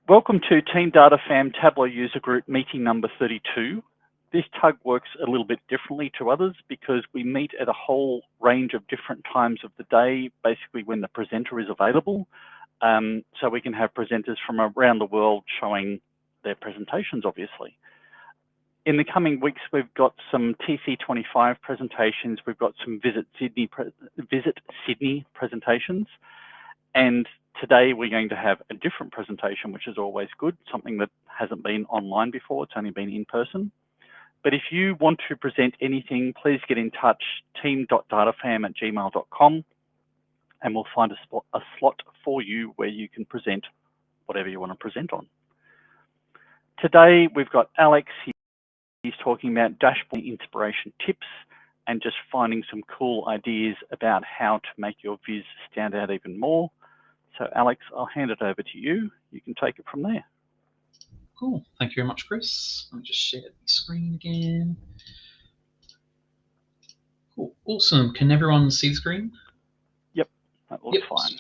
Welcome to Team DataFam Tableau User Group meeting number 32. This TUG works a little bit differently to others because we meet at a whole range of different times of the day, basically when the presenter is available. So we can have presenters from around the world showing their presentations, obviously. In the coming weeks, we've got some TC25 presentations. We've got some Visit Sydney presentations. And today we're going to have a different presentation, which is always good, something that hasn't been online before, it's only been in person. But if you want to present anything, please get in touch, team.datafam@gmail.com, and we'll find a slot for you where you can present whatever you want to present on. Today we've got Alex, he's talking about dashboard inspiration tips and just finding some cool ideas about how to make your viz stand out even more. So Alex, I'll hand it over to you. You can take it from there. Cool, thank you very much, Chris. Let me just share the screen again. Cool, awesome. Can everyone see the screen? Yep, that looks fine.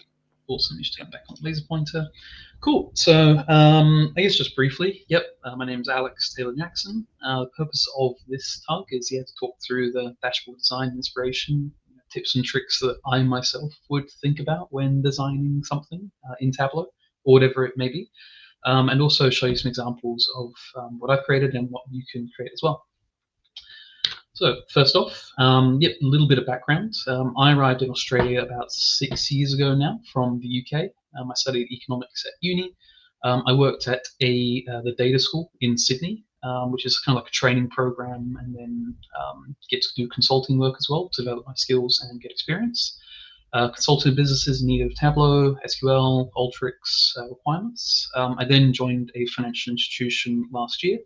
Awesome, just turn back on the laser pointer. Cool, so I guess just briefly, my name's Alex Taylor-Jackson. The purpose of this TUG is to talk through the dashboard design inspiration, tips and tricks that I myself would think about when designing something in Tableau, or whatever it may be, and also show you some examples of what I've created and what you can create as well. So first off, a little bit of background. I arrived in Australia about 6 years ago now from the UK. I studied economics at uni. I worked at the data school in Sydney, which is kind of like a training program, and then get to do consulting work as well to develop my skills and get experience. Consulting businesses in need of Tableau, SQL, Alteryx requirements. I then joined a financial institution last year.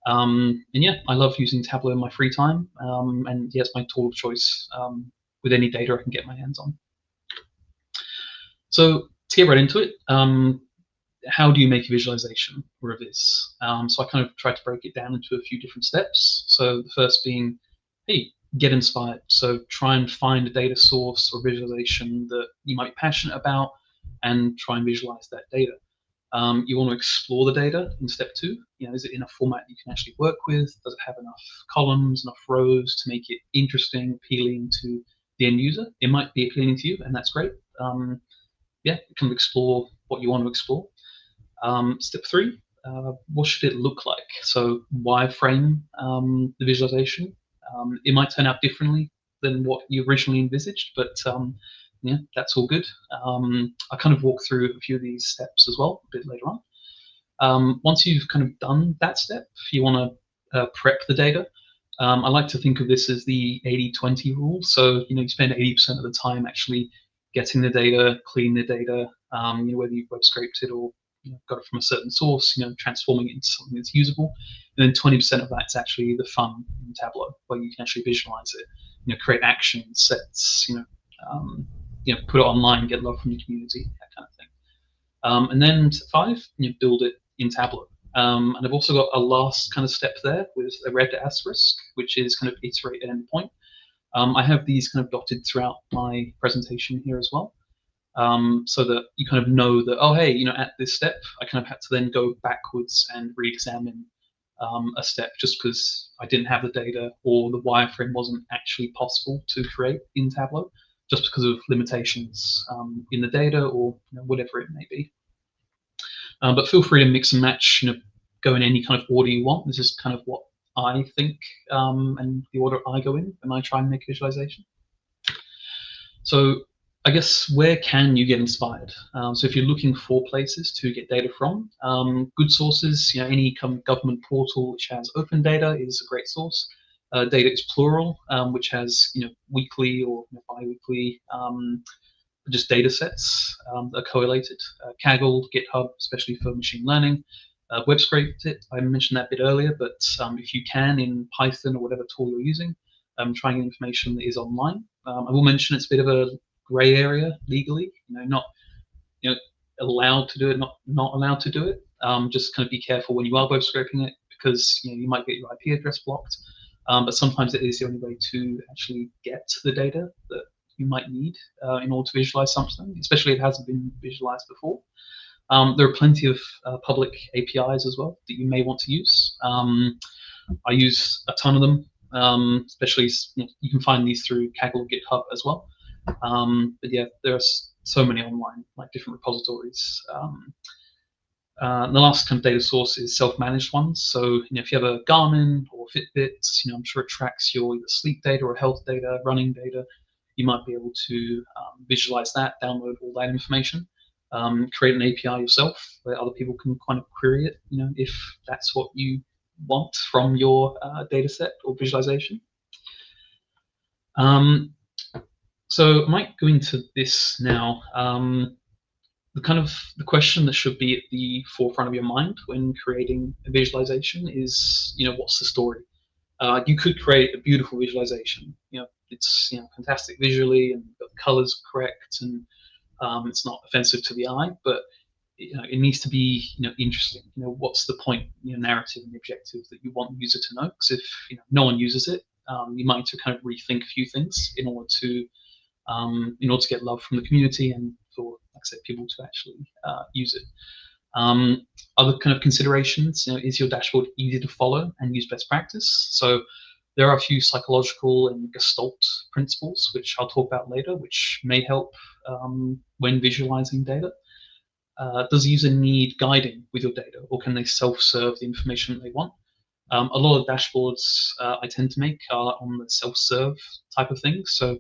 I love using Tableau in my free time, and it's my tool of choice with any data I can get my hands on. So to get right into it, how do you make a visualization or a viz? So I kind of tried to break it down into a few different steps. So the first being, hey, get inspired. So try and find a data source or visualization that you might be passionate about and try and visualize that data. You want to explore the data in step 2. Is it in a format you can actually work with? Does it have enough columns, enough rows to make it interesting, appealing to the end user? It might be appealing to you, and that's great. You can explore what you want to explore. Step 3, what should it look like? So wireframe the visualization. It might turn out differently than what you originally envisaged, but that's all good. I'll kind of walk through a few of these steps as well a bit later on. Once you've kind of done that step, you want to prep the data. I like to think of this as the 80-20 rule. So you spend 80% of the time actually getting the data, cleaning the data, whether you've web scraped it or got it from a certain source, transforming it into something that's usable. And then 20% of that is actually the fun in Tableau, where you can actually visualize it, create actions, sets, put it online, get love from your community, that kind of thing. And then 5, build it in Tableau. And I've also got a last kind of step there with a red asterisk, which is kind of iterate at any point. I have these kind of dotted throughout my presentation here as well, so that you kind of know that, oh, hey, at this step, I kind of had to then go backwards and re-examine a step just because I didn't have the data or the wireframe wasn't actually possible to create in Tableau, just because of limitations in the data or whatever it may be. But feel free to mix and match, go in any kind of order you want. This is kind of what I think and the order I go in when I try and make a visualization. So I guess where can you get inspired? So if you're looking for places to get data from, good sources, any government portal which has open data is a great source. Data is plural, which has weekly or bi-weekly just data sets that are correlated. Kaggle, GitHub, especially for machine learning. Web scraped it, I mentioned that a bit earlier, but if you can in Python or whatever tool you're using, try and get information that is online. I will mention it's a bit of a gray area legally, not allowed to do it, not allowed to do it. Just kind of be careful when you are web scraping it, because you might get your IP address blocked. But sometimes it is the only way to actually get the data that you might need in order to visualize something, especially if it hasn't been visualized before. There are plenty of public APIs as well that you may want to use. I use a ton of them, especially you can find these through Kaggle GitHub as well. But yeah, there's so many online, like different repositories. The last kind of data source is self-managed ones. So if you have a Garmin or Fitbit, I'm sure it tracks your either sleep data or health data, running data. You might be able to visualize that, download all that information, create an API yourself where other people can kind of query it, if that's what you want from your data set or visualization. So I might go into this now. The question that should be at the forefront of your mind when creating a visualization is, what's the story? You could create a beautiful visualization. It's fantastic visually and the colors correct, and it's not offensive to the eye, but it needs to be interesting. What's the point, narrative and the objective that you want the user to know? Because if no one uses it, you might need to kind of rethink a few things in order to get love from the community and for, like I said, people to actually use it. Other kind of considerations, is your dashboard easy to follow and use best practice? So there are a few psychological and Gestalt principles, which I'll talk about later, which may help when visualizing data. Does the user need guiding with your data, or can they self-serve the information that they want? A lot of dashboards I tend to make are on the self-serve type of thing. So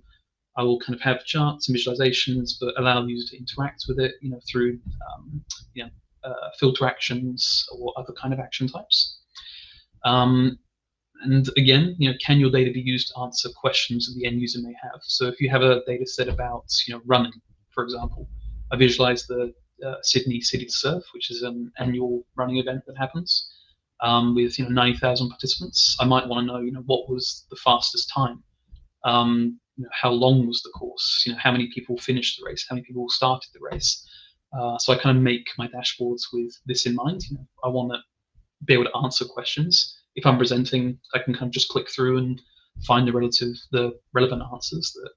I will kind of have charts and visualizations, but allow the user to interact with it, through filter actions or other kind of action types. And again, can your data be used to answer questions that the end user may have? So if you have a data set about running, for example, I visualize the Sydney City to Surf, which is an annual running event that happens with 90,000 participants. I might want to know what was the fastest time. How long was the course? How many people finished the race? How many people started the race? So I kind of make my dashboards with this in mind. I want to be able to answer questions. If I'm presenting, I can kind of just click through and find the relevant answers that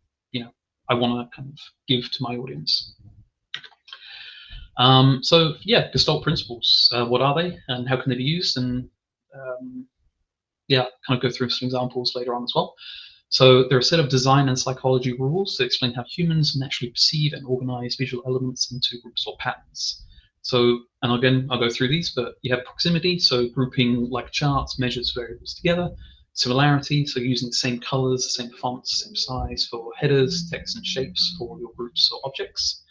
I want to kind of give to my audience. So yeah, Gestalt principles. What are they, and how can they be used? And kind of go through some examples later on as well. So there are a set of design and psychology rules that explain how humans naturally perceive and organize visual elements into groups or patterns. So, and again, I'll go through these, but you have proximity, so grouping like charts measures variables together. Similarity, so using the same colors, the same fonts, same size for headers, text, and shapes for your groups or objects.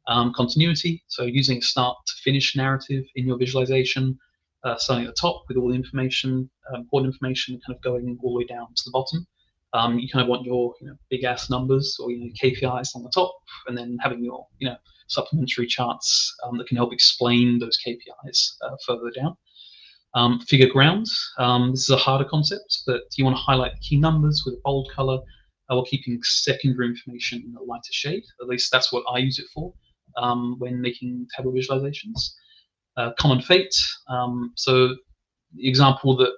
Continuity, so using a start to finish narrative in your visualization, starting at the top with all the information, important information, kind of going all the way down to the bottom. You kind of want your big ass numbers or KPIs on the top, and then having your supplementary charts that can help explain those KPIs further down. Figure ground. This is a harder concept, but you want to highlight the key numbers with a bold color while keeping secondary information in a lighter shade. At least that's what I use it for when making Tableau visualizations. Common fate. So the example that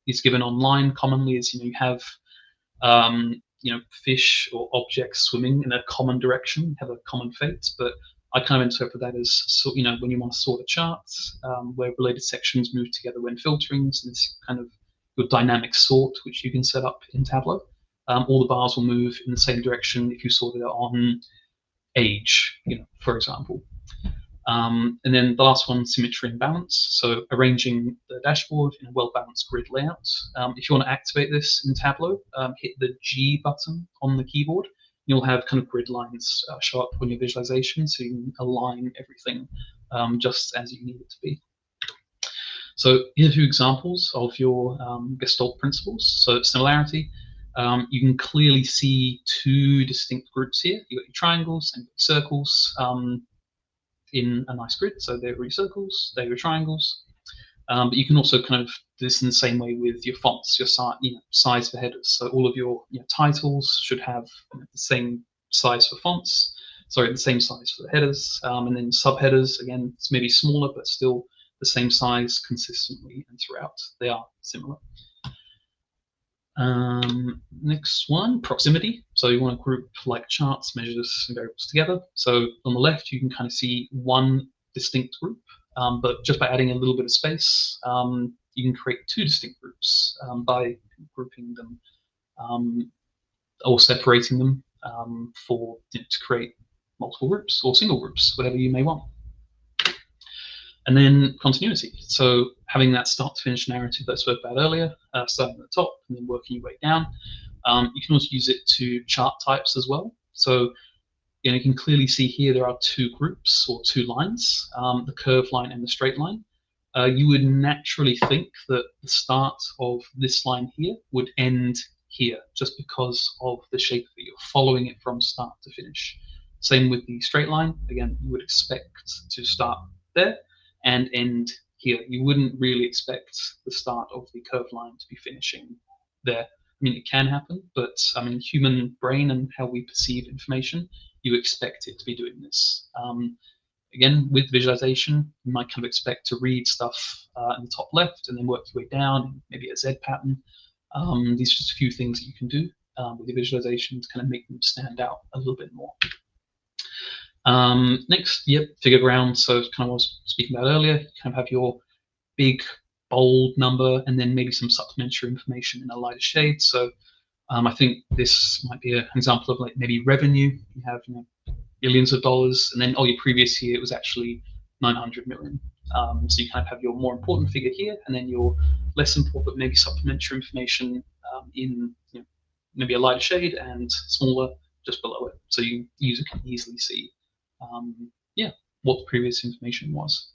is given online commonly is you have fish or objects swimming in a common direction, have a common fate, but I kind of interpret that as when you want to sort a chart where related sections move together when filtering. So this kind of your dynamic sort, which you can set up in Tableau. All the bars will move in the same direction if you sort it on age, for example. And then the last one, symmetry and balance. So arranging the dashboard in a well-balanced grid layout. If you want to activate this in Tableau, hit the G button on the keyboard. You'll have kind of grid lines show up on your visualization, so you can align everything just as you need it to be. So here are a few examples of your Gestalt principles. So similarity, you can clearly see two distinct groups here. You've got your triangles and circles in a nice grid. So they're your circles, they're your triangles. But you can also kind of do this in the same way with your fonts, your size for headers. So all of your titles should have the same size for fonts, the same size for the headers, and then subheaders, again, it's maybe smaller, but still the same size consistently and throughout. They are similar. Next one, proximity. So you want to group like charts, measures, and variables together. So on the left, you can kind of see one distinct group, but just by adding a little bit of space, you can create two distinct groups by grouping them or separating them to create multiple groups or single groups, whatever you may want. And then continuity. So having that start to finish narrative that I spoke about earlier, starting at the top and then working your way down. You can also use it to chart types as well. So you can clearly see here there are two groups or two lines, the curved line and the straight line. You would naturally think that the start of this line here would end here, just because of the shape that you're following it from start to finish. Same with the straight line. Again, you would expect to start there and end here. You wouldn't really expect the start of the curved line to be finishing there. I mean, it can happen, but I mean, human brain and how we perceive information, you expect it to be doing this. Again, with visualization, you might kind of expect to read stuff in the top left and then work your way down, maybe a Z pattern. These are just a few things that you can do with your visualization to kind of make them stand out a little bit more. Next, figure ground. So kind of what I was speaking about earlier, you kind of have your big, bold number and then maybe some supplementary information in a lighter shade. So I think this might be an example of like maybe revenue. You have billions of dollars, and then your previous year it was actually 900 million. So you kind of have your more important figure here, and then your less important, but maybe supplementary information in maybe a lighter shade and smaller just below it, so the user can easily see what the previous information was.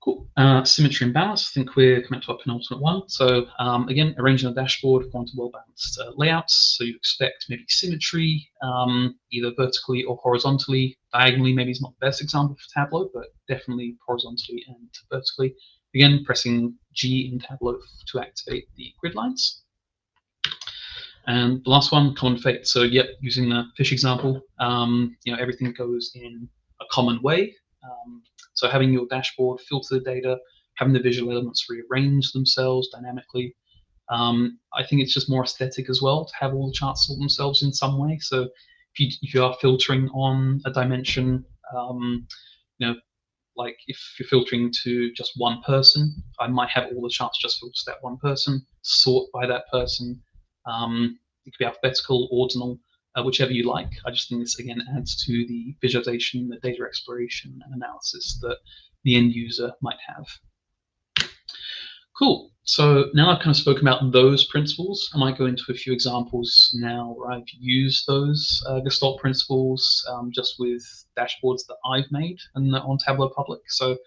Cool. Symmetry and balance. I think we're coming to our penultimate one. So again, arranging a dashboard according to well-balanced layouts. So you expect maybe symmetry, either vertically or horizontally. Diagonally maybe is not the best example for Tableau, but definitely horizontally and vertically. Again, pressing G in Tableau to activate the grid lines. And the last one, common fate. So using the fish example, everything goes in a common way. So having your dashboard filter the data, having the visual elements rearrange themselves dynamically. I think it's just more aesthetic as well to have all the charts sort themselves in some way. So if you are filtering on a dimension, like if you're filtering to just one person, I might have all the charts just filtered to that one person, sort by that person. It could be alphabetical, ordinal, whichever you like. I just think this again adds to the visualization, the data exploration and analysis that the end user might have. Cool. So now I've kind of spoken about those principles. I might go into a few examples now where I've used those Gestalt principles just with dashboards that I've made and on Tableau Public. So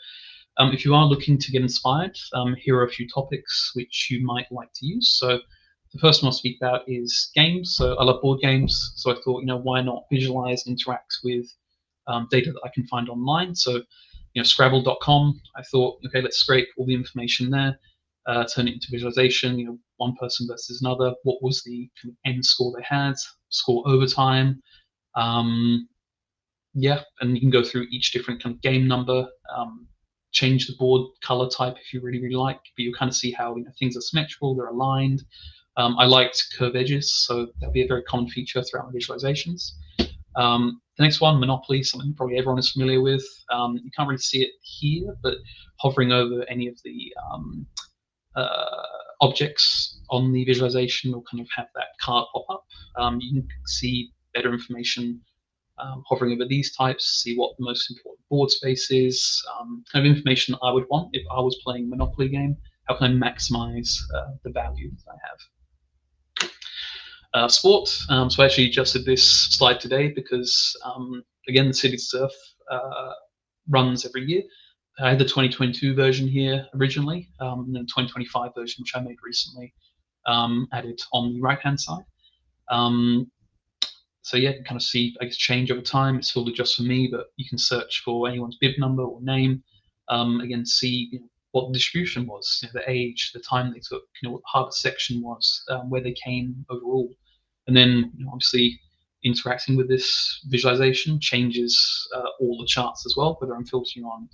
if you are looking to get inspired, here are a few topics which you might like to use. So the first one I'll speak about is games. So I love board games. So I thought, why not visualize, interact with data that I can find online. So, Scrabble.com, I thought, okay, let's scrape all the information there, turn it into visualization, one person versus another. What was the kind of end score they had, score over time. And you can go through each different kind of game number, change the board color type if you really, really like, but you kind of see how things are symmetrical, they're aligned. I liked curved edges, so that'll be a very common feature throughout my visualizations. The next one, Monopoly, something probably everyone is familiar with. You can't really see it here, but hovering over any of the objects on the visualization will kind of have that card pop up. You can see better information hovering over these types, see what the most important board space is, kind of information I would want if I was playing a Monopoly game. How can I maximize the value that I have? Sport. So I actually adjusted this slide today because, again, the City Surf runs every year. I had the 2022 version here originally, and then the 2025 version, which I made recently, added on the right-hand side. So you can kind of see, I guess, change over time. It's filtered just for me, but you can search for anyone's bib number or name. Again, see what the distribution was, the age, the time they took, what the hardest section was, where they came overall. And then obviously interacting with this visualization changes all the charts as well, whether I'm filtering on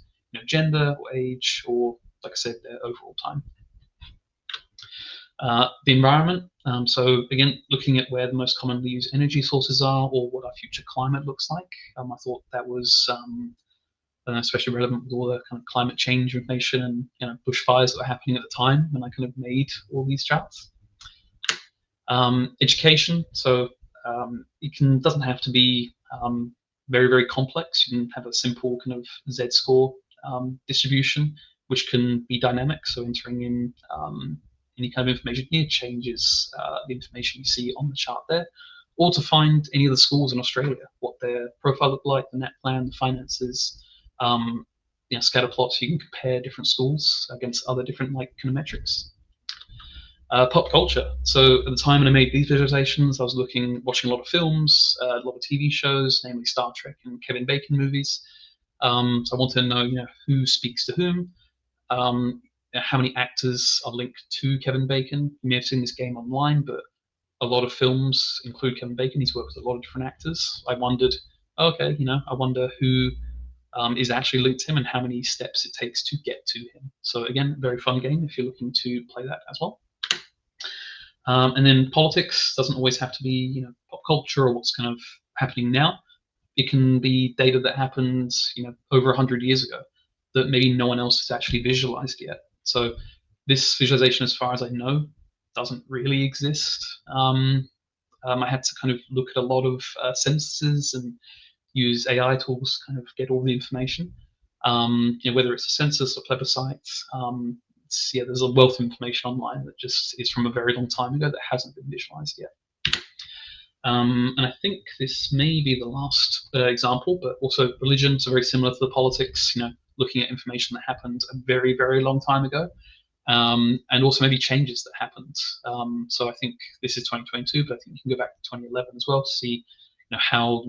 gender or age or, like I said, their overall time. The environment. So again, looking at where the most commonly used energy sources are or what our future climate looks like. I thought that was especially relevant with all the kind of climate change information and bushfires that were happening at the time when I kind of made all these charts. Education, so it doesn't have to be very, very complex. You can have a simple kind of Z-score distribution, which can be dynamic, so entering in any kind of information here changes the information you see on the chart there, or to find any of the schools in Australia, what their profile looked like, the net plan, the finances, scatter plots. You can compare different schools against other different kind of metrics. Pop culture. So at the time when I made these visualizations, I was watching a lot of films, a lot of TV shows, namely Star Trek and Kevin Bacon movies. So I wanted to know, who speaks to whom, how many actors are linked to Kevin Bacon. You may have seen this game online, but a lot of films include Kevin Bacon. He's worked with a lot of different actors. I wondered, okay, I wonder who is actually linked to him and how many steps it takes to get to him. So again, very fun game if you're looking to play that as well. And then politics doesn't always have to be, pop culture or what's kind of happening now. It can be data that happened, over 100 years ago that maybe no one else has actually visualized yet. So this visualization, as far as I know, doesn't really exist. I had to kind of look at a lot of censuses and use AI tools to kind of get all the information. Whether it's a census or plebiscites, there's a wealth of information online that just is from a very long time ago that hasn't been visualized yet. And I think this may be the last example, but also religion, so very similar to the politics, looking at information that happened a very, very long time ago, and also maybe changes that happened. So I think this is 2022, but I think you can go back to 2011 as well to see how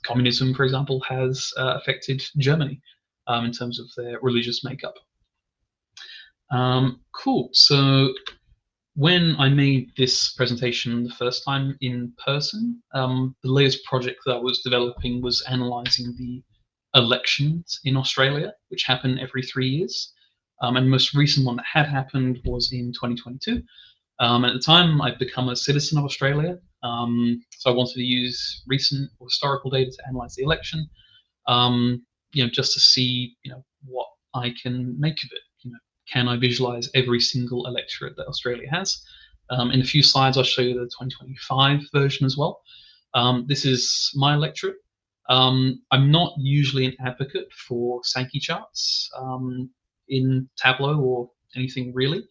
communism, for example, has affected Germany in terms of their religious makeup. Cool. So when I made this presentation the first time in person, the latest project that I was developing was analyzing the elections in Australia, which happen every 3 years. And the most recent one that had happened was in 2022. And at the time, I'd become a citizen of Australia. So I wanted to use recent or historical data to analyze the election, just to see, what I can make of it. Can I visualize every single electorate that Australia has? In a few slides, I'll show you the 2025 version as well. This is my electorate. I'm not usually an advocate for Sankey charts in Tableau or anything really.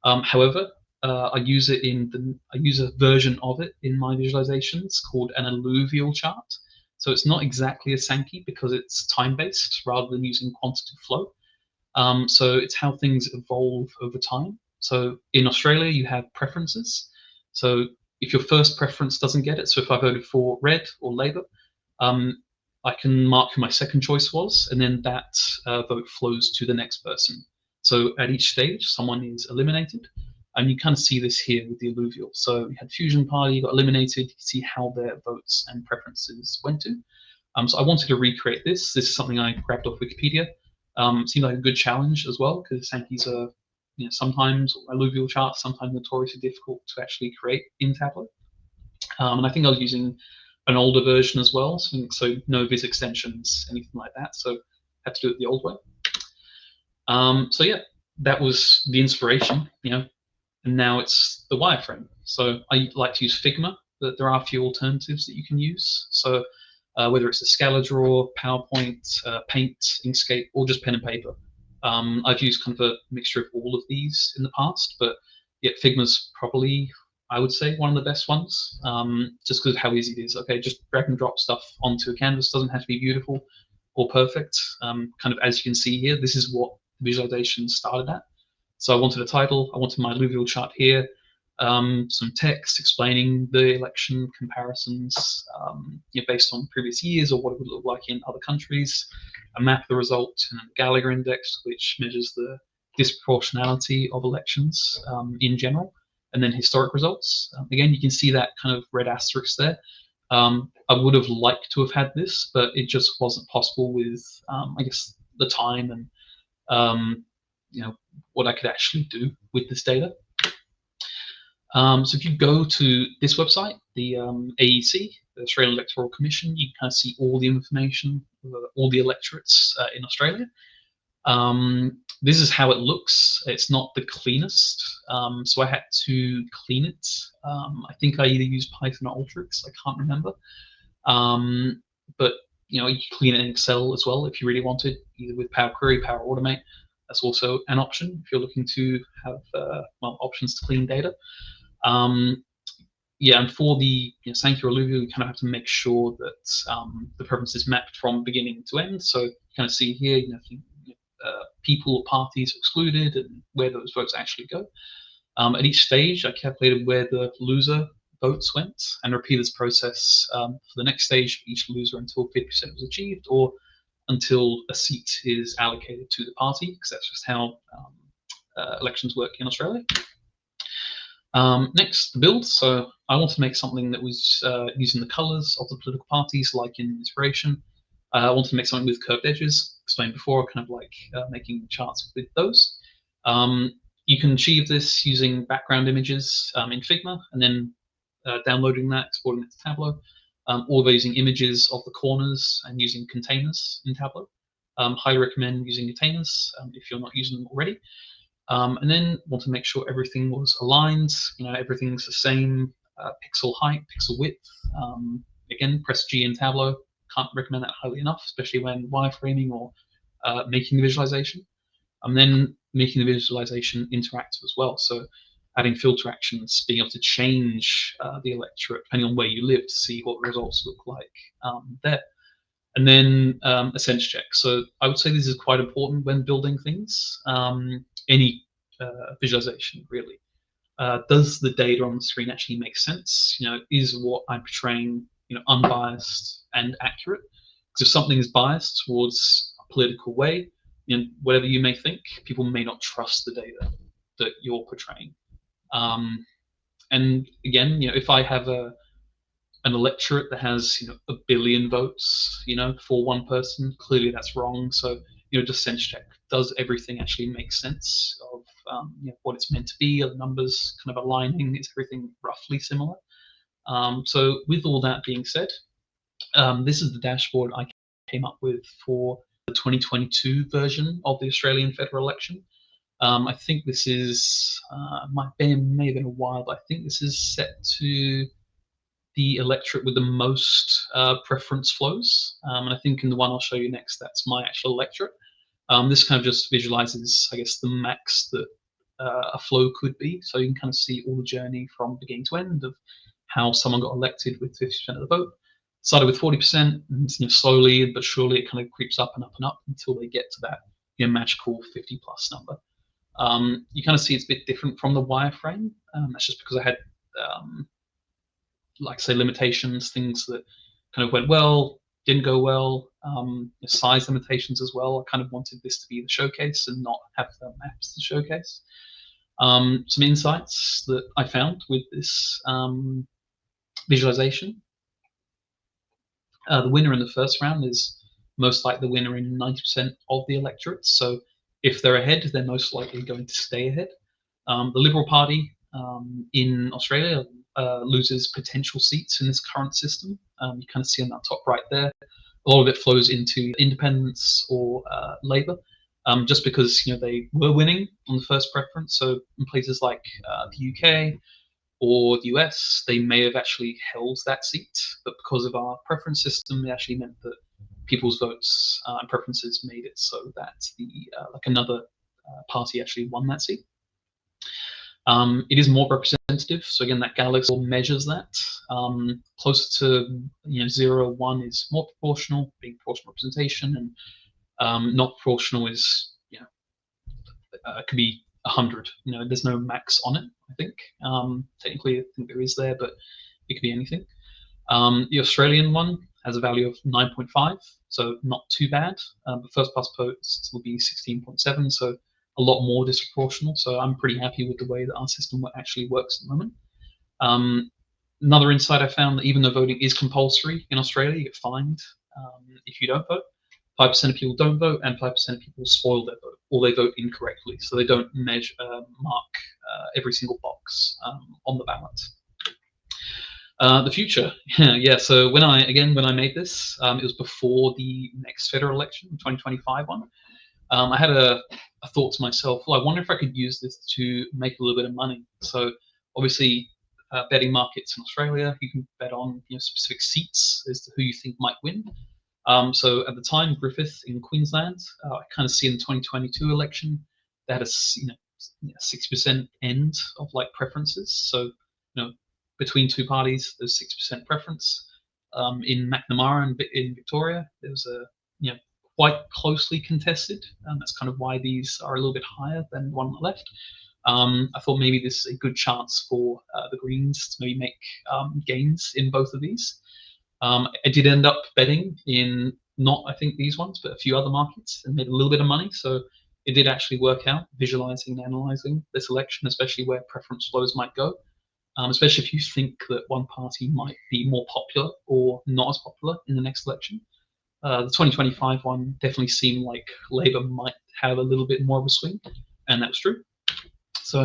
However, I use a version of it in my visualizations called an alluvial chart. So it's not exactly a Sankey because it's time-based rather than using quantitative flow. So it's how things evolve over time. So in Australia, you have preferences. So if your first preference doesn't get it, so if I voted for Red or Labour, I can mark who my second choice was, and then that vote flows to the next person. So at each stage, someone is eliminated, and you kind of see this here with the alluvial. So you had Fusion Party, got eliminated, you can see how their votes and preferences went to. So I wanted to recreate this. This is something I grabbed off Wikipedia. Seemed like a good challenge as well, because Sankeys are, sometimes alluvial charts, sometimes notoriously difficult to actually create in Tableau. And I think I was using an older version as well, so no viz extensions, anything like that. So I had to do it the old way. So yeah, that was the inspiration, and now it's the wireframe. So I like to use Figma, but there are a few alternatives that you can use. So whether it's a Scala Draw, PowerPoint, Paint, Inkscape, or just pen and paper. I've used kind of a mixture of all of these in the past, but yeah, Figma's probably, I would say, one of the best ones, just because of how easy it is. Okay, just drag and drop stuff onto a canvas. Doesn't have to be beautiful or perfect. Kind of as you can see here, this is what the visualization started at. So I wanted a title, I wanted my alluvial chart here, some text explaining the election comparisons based on previous years or what it would look like in other countries, a map of the results, and a Gallagher index, which measures the disproportionality of elections in general, and then historic results. Again, you can see that kind of red asterisk there. I would have liked to have had this, but it just wasn't possible with, I guess, the time and what I could actually do with this data. So if you go to this website, the AEC, the Australian Electoral Commission, you can kind of see all the information all the electorates in Australia. This is how it looks. It's not the cleanest, so I had to clean it. I think I either used Python or Alteryx, I can't remember. But you can clean it in Excel as well if you really wanted, either with Power Query, Power Automate. That's also an option if you're looking to have options to clean data. Yeah, and for the Sankey or Alluvial, you kind of have to make sure that the preference is mapped from beginning to end. So you kind of see here, people or parties are excluded and where those votes actually go. At each stage, I calculated where the loser votes went and repeat this process for the next stage for each loser until 50% was achieved or until a seat is allocated to the party, because that's just how elections work in Australia. Next, the build. So I want to make something that was using the colors of the political parties, like in Inspiration. I wanted to make something with curved edges, explained before, kind of like making charts with those. You can achieve this using background images in Figma, and then downloading that, exporting it to Tableau, or by using images of the corners and using containers in Tableau. Highly recommend using containers if you're not using them already. And then want to make sure everything was aligned, everything's the same, pixel height, pixel width. Again, press G in Tableau. Can't recommend that highly enough, especially when wireframing or making the visualization. And then making the visualization interactive as well. So adding filter actions, being able to change the electorate depending on where you live to see what the results look like there. And then a sense check. So I would say this is quite important when building things. Any visualization, really. Does the data on the screen actually make sense? Is what I'm portraying unbiased and accurate? Because if something is biased towards a political way, whatever you may think, people may not trust the data that you're portraying. And again, if I have an electorate that has 1 billion votes, for one person, clearly that's wrong. So just sense check. Does everything actually make sense of what it's meant to be? Are the numbers kind of aligning? Is everything roughly similar? So with all that being said, this is the dashboard I came up with for the 2022 version of the Australian federal election. I think this is, may have been a while, but I think this is set to the electorate with the most preference flows. And I think in the one I'll show you next, that's my actual electorate. This kind of just visualizes, I guess, the max that a flow could be. So you can kind of see all the journey from beginning to end of how someone got elected with 50% of the vote. Started with 40%, and slowly but surely it kind of creeps up and up and up until they get to that magical 50+ number. You kind of see it's a bit different from the wireframe. That's just because I had, like say, limitations, things that kind of went well, didn't go well, size limitations as well. I kind of wanted this to be the showcase and not have the maps to showcase. Some insights that I found with this visualization. The winner in the first round is most likely the winner in 90% of the electorates. So if they're ahead, they're most likely going to stay ahead. The Liberal Party in Australia loses potential seats in this current system. You kind of see on that top right there. A lot of it flows into independents or Labour, just because they were winning on the first preference. So in places like the UK or the US, they may have actually held that seat, but because of our preference system, it actually meant that people's votes and preferences made it so that the like another party actually won that seat. It is more representative, so again, that Galaxy measures that. Closer to 0 or 1 is more proportional, being proportional representation, and not proportional is could be 100. There's no max on it. I think technically, I think there is there, but it could be anything. The Australian one has a value of 9.5, so not too bad. But first past votes will be 16.7, so a lot more disproportional. So I'm pretty happy with the way that our system actually works at the moment. Another insight I found, that even though voting is compulsory in Australia, you get fined if you don't vote. 5% of people don't vote, and 5% of people spoil their vote, or they vote incorrectly, so they don't mark every single box on the ballot. The future, yeah. So when I made this, it was before the next federal election, 2025 one. I had a thought to myself, well, I wonder if I could use this to make a little bit of money. So obviously, betting markets in Australia, you can bet on specific seats as to who you think might win. So at the time, Griffith in Queensland, I kind of see in the 2022 election, they had a 60% end of like preferences. So between two parties, there's 6% preference. In McNamara and in Victoria, there was a quite closely contested, and that's kind of why these are a little bit higher than one on the left. I thought maybe this is a good chance for the Greens to maybe make gains in both of these. I did end up betting in not, I think, these ones, but a few other markets and made a little bit of money. So it did actually work out, visualizing and analyzing this election, especially where preference flows might go, especially if you think that one party might be more popular or not as popular in the next election. The 2025 one definitely seemed like Labour might have a little bit more of a swing, and that was true. So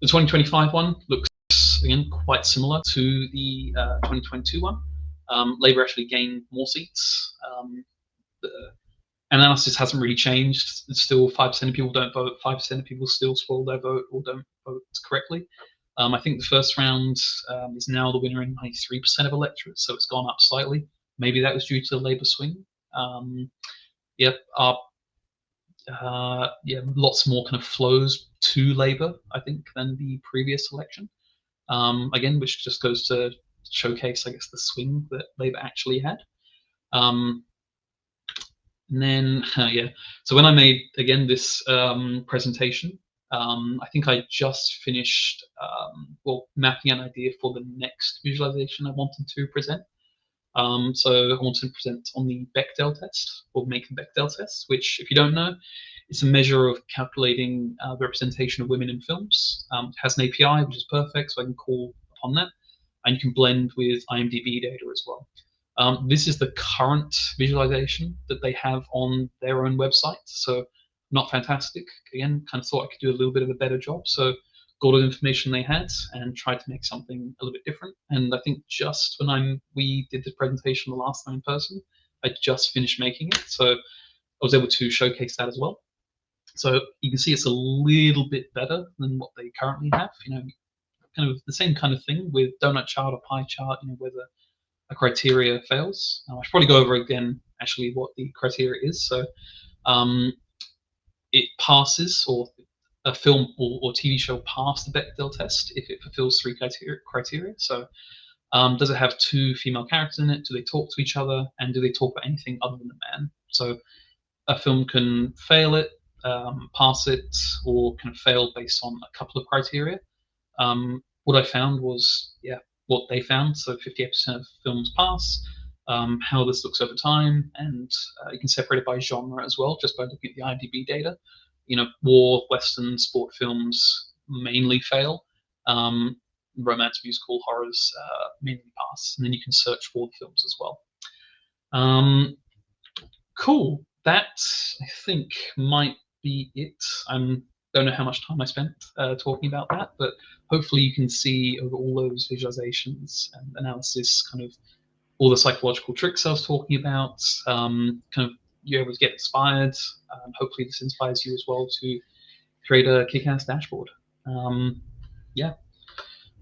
the 2025 one looks, again, quite similar to the 2022 one. Labour actually gained more seats. The analysis hasn't really changed. It's still 5% of people don't vote, 5% of people still spoil their vote or don't vote correctly. I think the first round is now the winner in 93% of electorates, so it's gone up slightly. Maybe that was due to the Labour swing. Lots more kind of flows to Labour, I think, than the previous election. Again, which just goes to showcase, I guess, the swing that Labour actually had. And then, so when I made, again, this presentation, I think I just finished, mapping an idea for the next visualization I wanted to present. So I wanted to present on the Bechdel test, or make a Bechdel test, which, if you don't know, it's a measure of calculating the representation of women in films. It has an API, which is perfect, so I can call upon that. And you can blend with IMDb data as well. This is the current visualization that they have on their own website. So not fantastic. Again, kind of thought I could do a little bit of a better job. So got all the information they had and tried to make something a little bit different. And I think just when we did the presentation the last time in person, I just finished making it. So I was able to showcase that as well. So you can see it's a little bit better than what they currently have. Kind of the same kind of thing with donut chart or pie chart, whether a criteria fails. I should probably go over again actually what the criteria is. So it passes, or a film or TV show pass the Bechdel test if it fulfills three criteria. So does it have two female characters in it? Do they talk to each other? And do they talk about anything other than a man? So a film can fail it, pass it, or can fail based on a couple of criteria. What I found was, what they found. So 58% of films pass. How this looks over time, and you can separate it by genre as well, just by looking at the IMDb data. War, Western, sport films mainly fail. Romance, musical, horrors mainly pass, and then you can search for the films as well. Cool. That, I think, might be it. Don't know how much time I spent talking about that, but hopefully you can see over all those visualizations and analysis kind of all the psychological tricks I was talking about. Kind of you're able to get inspired. Hopefully this inspires you as well to create a kick-ass dashboard.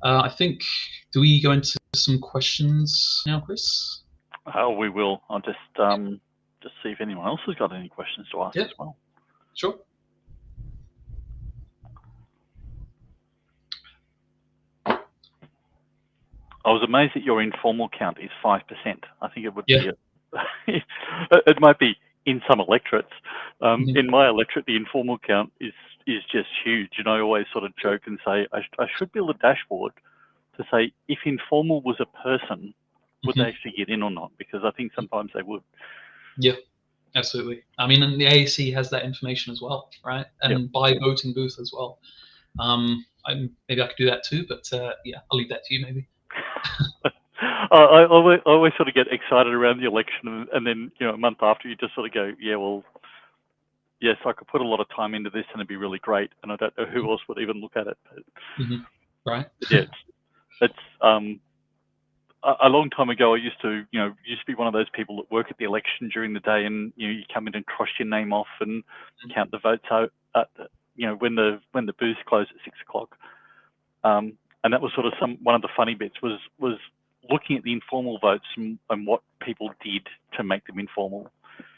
I think, do we go into some questions now, Chris? Oh, we will. I'll just see if anyone else has got any questions to ask as well. Sure. I was amazed that your informal count is 5%. I think it would be it might be in some electorates. In my electorate, the informal count is just huge. And I always sort of joke and say I should build a dashboard to say if informal was a person, would they actually get in or not? Because I think sometimes they would. Yeah, absolutely. I mean, and the AAC has that information as well, right? And by voting booth as well. Maybe I could do that too, but I'll leave that to you maybe. I always sort of get excited around the election, and then a month after you just sort of go, yes, I could put a lot of time into this and it'd be really great, and I don't know who else would even look at it. Right. Yeah, it's a long time ago, I used to be one of those people that work at the election during the day, and you come in and cross your name off and count the votes out. When the booths close at 6 o'clock. And that was sort of one of the funny bits was looking at the informal votes and what people did to make them informal.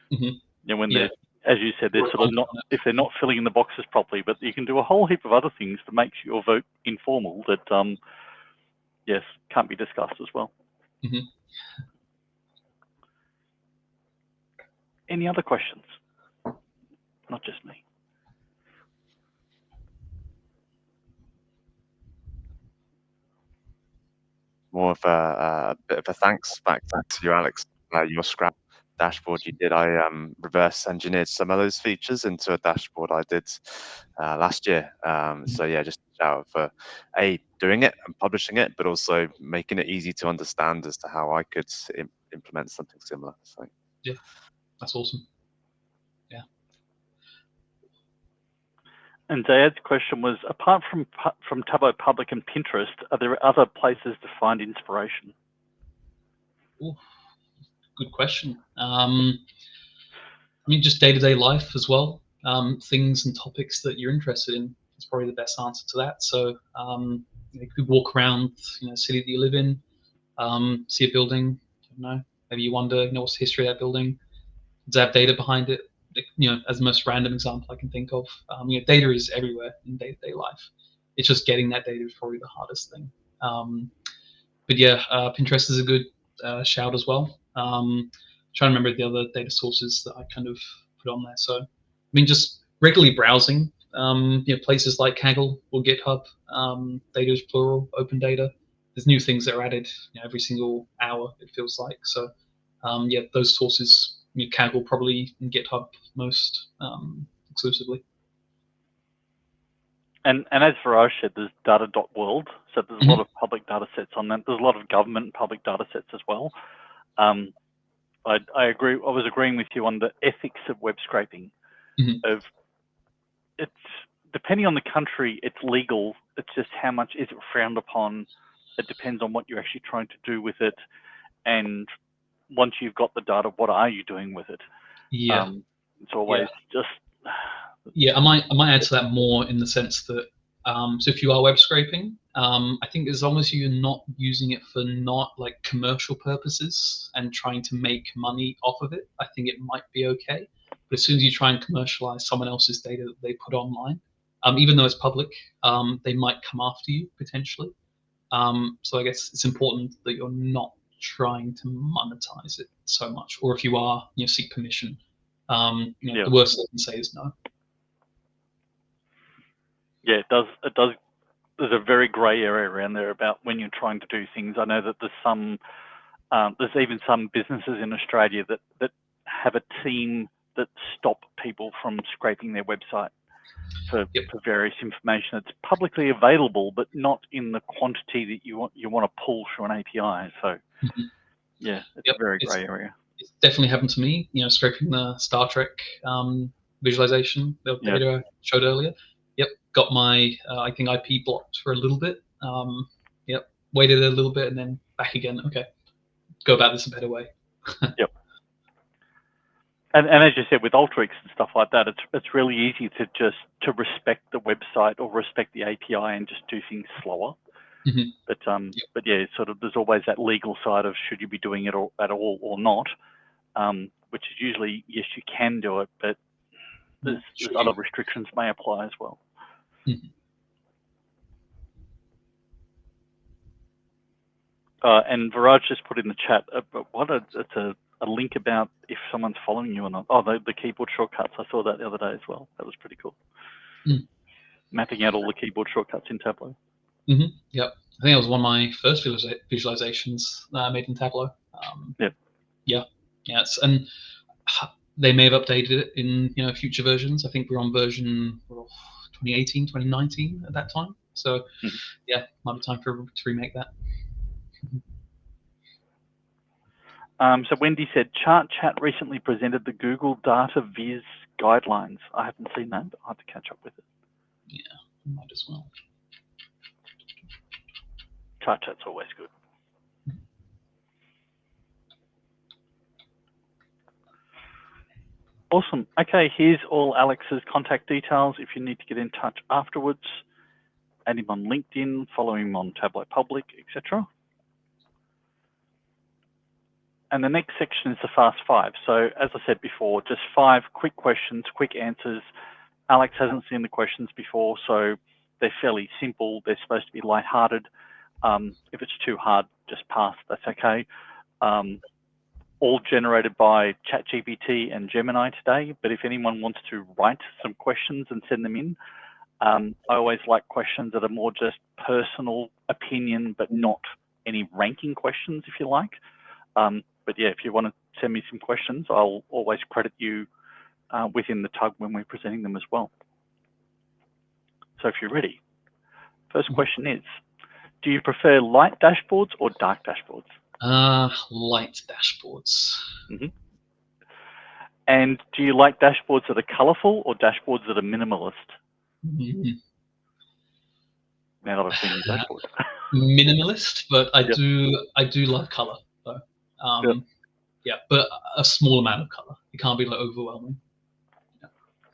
When they're, as you said, they're sort of not, if they're not filling in the boxes properly, but you can do a whole heap of other things to make your vote informal that, yes, can't be discussed as well. Any other questions? Not just me. More of a bit of a thanks back to you, Alex. Your Scrap dashboard you did, I reverse engineered some of those features into a dashboard I did last year. So yeah, just a shout out for doing it and publishing it, but also making it easy to understand as to how I could implement something similar. So yeah, that's awesome. Yeah. And Zayad's question was, apart from Tableau Public and Pinterest, are there other places to find inspiration? Ooh, good question. I mean, just day-to-day life as well. Things and topics that you're interested in is probably the best answer to that. So you could walk around, the city that you live in, see a building. I don't know. Maybe you wonder, what's the history of that building? Does it have data behind it? As the most random example I can think of. Data is everywhere in day-to-day life. It's just getting that data is probably the hardest thing. But yeah, Pinterest is a good shout as well. Trying to remember the other data sources that I kind of put on there. So, I mean, just regularly browsing, places like Kaggle or GitHub, data is plural, open data. There's new things that are added every single hour, it feels like. So, yeah, those sources, Kaggle probably and GitHub most exclusively. And as Viraj said, there's data.world, so there's a lot of public data sets on that. There's a lot of government public data sets as well. I agree. I was agreeing with you on the ethics of web scraping. Of it's depending on the country, it's legal. It's just how much is it frowned upon. It depends on what you're actually trying to do with it, and once you've got the data, what are you doing with it? Yeah, it's always just. Yeah, I might add to that more in the sense that so if you are web scraping, I think as long as you're not using it for not like commercial purposes and trying to make money off of it, I think it might be okay. But as soon as you try and commercialize someone else's data that they put online, even though it's public, they might come after you potentially. So I guess it's important that you're not trying to monetize it so much, or if you are, seek permission. The worst they can say is no. Yeah, it does. There's a very grey area around there about when you're trying to do things. I know that there's even some businesses in Australia that have a team that stop people from scraping their website for various information that's publicly available, but not in the quantity that you want to pull through an API. So, yeah, it's a very grey area. It's definitely happened to me. Scraping the Star Trek visualization data I showed earlier. Got my I think IP blocked for a little bit. Waited a little bit and then back again. Okay, go about this a better way. And as you said, with Alteryx and stuff like that, it's really easy to respect the website or respect the API and just do things slower. But yeah, sort of there's always that legal side of should you be doing it at all or not, which is usually yes, you can do it, but there's other restrictions may apply as well. And Viraj just put in the chat, it's a link about if someone's following you or not. Oh, the keyboard shortcuts. I saw that the other day as well. That was pretty cool. Mapping out all the keyboard shortcuts in Tableau. Yep. I think that was one of my first visualizations that I made in Tableau. And they may have updated it in future versions. I think we're on version 2018, 2019 at that time. So yeah, might be time to remake that. So Wendy said, ChartChat recently presented the Google Data Viz guidelines. I haven't seen that, but I have to catch up with it. Yeah, might as well. ChartChat's always good. Awesome. Okay, here's all Alex's contact details if you need to get in touch afterwards. Add him on LinkedIn, follow him on Tableau Public, etc. And the next section is the Fast Five. So as I said before, just 5 quick questions, quick answers. Alex hasn't seen the questions before, so they're fairly simple. They're supposed to be lighthearted. If it's too hard, just pass, that's okay. All generated by ChatGPT and Gemini today, but if anyone wants to write some questions and send them in, I always like questions that are more just personal opinion, but not any ranking questions, if you like. But yeah, if you want to send me some questions, I'll always credit you within the tug when we're presenting them as well. So if you're ready, first question is, do you prefer light dashboards or dark dashboards? Light dashboards. Mm-hmm. And do you like dashboards that are colorful or dashboards that are minimalist? Mm-hmm. Now that I've seen your dashboard. Minimalist, but I do love color though. Yeah, but a small amount of color. It can't be like overwhelming. Yeah.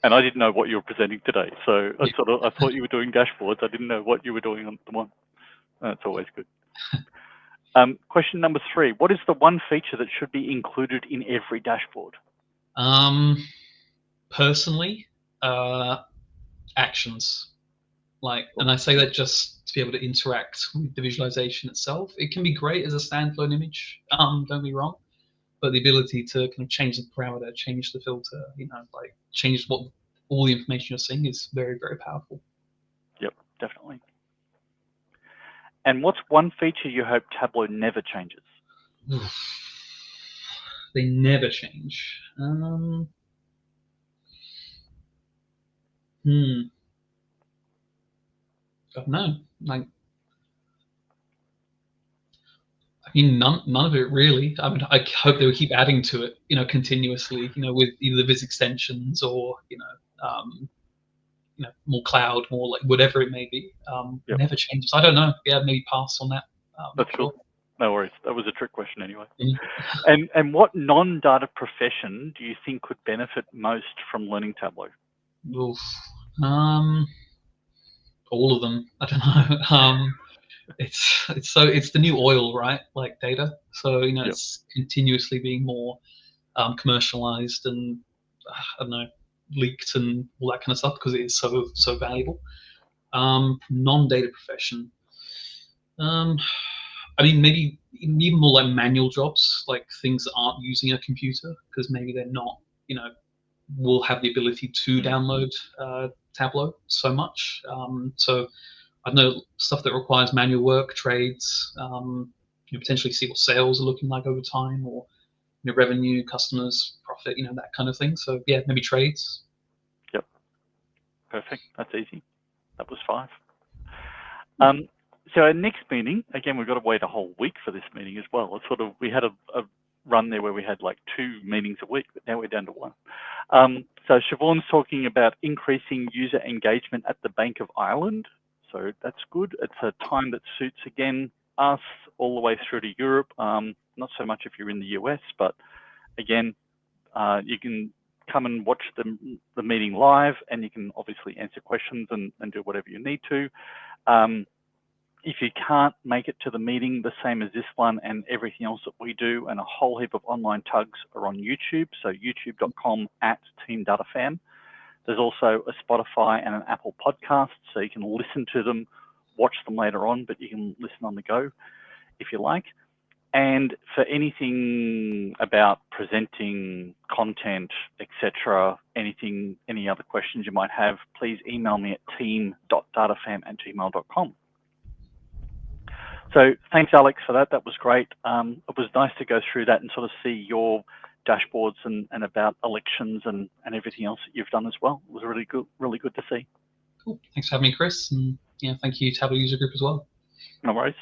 And I didn't know what you were presenting today, so I thought you were doing dashboards. I didn't know what you were doing on the one. That's always good. Question number 3: what is the one feature that should be included in every dashboard? Personally, actions. And I say that just to be able to interact with the visualization itself. It can be great as a standalone image, don't get me wrong, but the ability to kind of change the parameter, change the filter, change what all the information you're seeing is very, very powerful. Yep, definitely. And what's one feature you hope Tableau never changes? They never change. No, none of it really. I mean, I hope they will keep adding to it, continuously, with either the viz extensions or, more cloud, more like whatever it may be. Yep. Never changes. I don't know. Yeah, maybe pass on that. That's cool. No worries. That was a trick question anyway. Mm-hmm. And what non-data profession do you think could benefit most from learning Tableau? Oof. All of them. I don't know. It's the new oil, right? Like data. So Yep. It's continuously being more commercialized and I don't know, leaked and all that kind of stuff because it is so valuable. Non-data profession. I mean, maybe even more like manual jobs, like things that aren't using a computer because maybe they're not, will have the ability to download Tableau so much. So I know stuff that requires manual work, trades, potentially see what sales are looking like over time, or revenue, customers, profit, that kind of thing. So yeah, maybe trades. Yep. Perfect. That's easy. That was 5. So our next meeting, again, we've got to wait a whole week for this meeting as well. It's we had a run there where we had like 2 meetings a week, but now we're down to 1. So Siobhan's talking about increasing user engagement at the Bank of Ireland. So that's good. It's a time that suits, again, us all the way through to Europe. Not so much if you're in the US, but again, you can come and watch the meeting live, and you can obviously answer questions and do whatever you need to. If you can't make it to the meeting, the same as this one and everything else that we do, and a whole heap of online tugs are on YouTube. So youtube.com/TeamDataFam. There's also a Spotify and an Apple podcast, so you can listen to them, watch them later on, but you can listen on the go if you like. And for anything about presenting content, etc., any other questions you might have, please email me at team.datafam@gmail.com. So thanks, Alex, for that. That was great. It was nice to go through that and sort of see your dashboards and about elections and everything else that you've done as well. It was really good to see. Cool. Thanks for having me, Chris. And thank you, Tableau user group as well. No worries.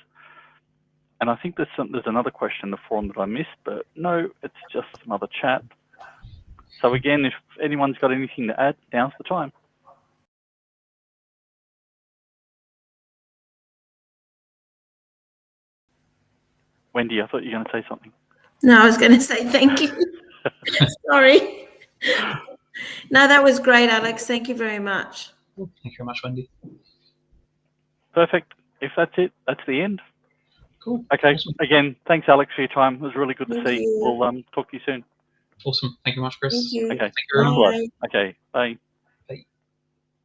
And I think there's another question in the forum that I missed, but no, it's just some other chat. So again, if anyone's got anything to add, now's the time. Wendy, I thought you were going to say something. No, I was going to say thank you. Sorry. No, that was great, Alex. Thank you very much. Thank you very much, Wendy. Perfect. If that's it, that's the end. Cool. Okay. Awesome. Again, thanks, Alex, for your time. It was really good to Thank see. you. We'll talk to you soon. Awesome. Thank you very much, Chris. Thank you. Okay. Thank you, everyone. Okay. Bye.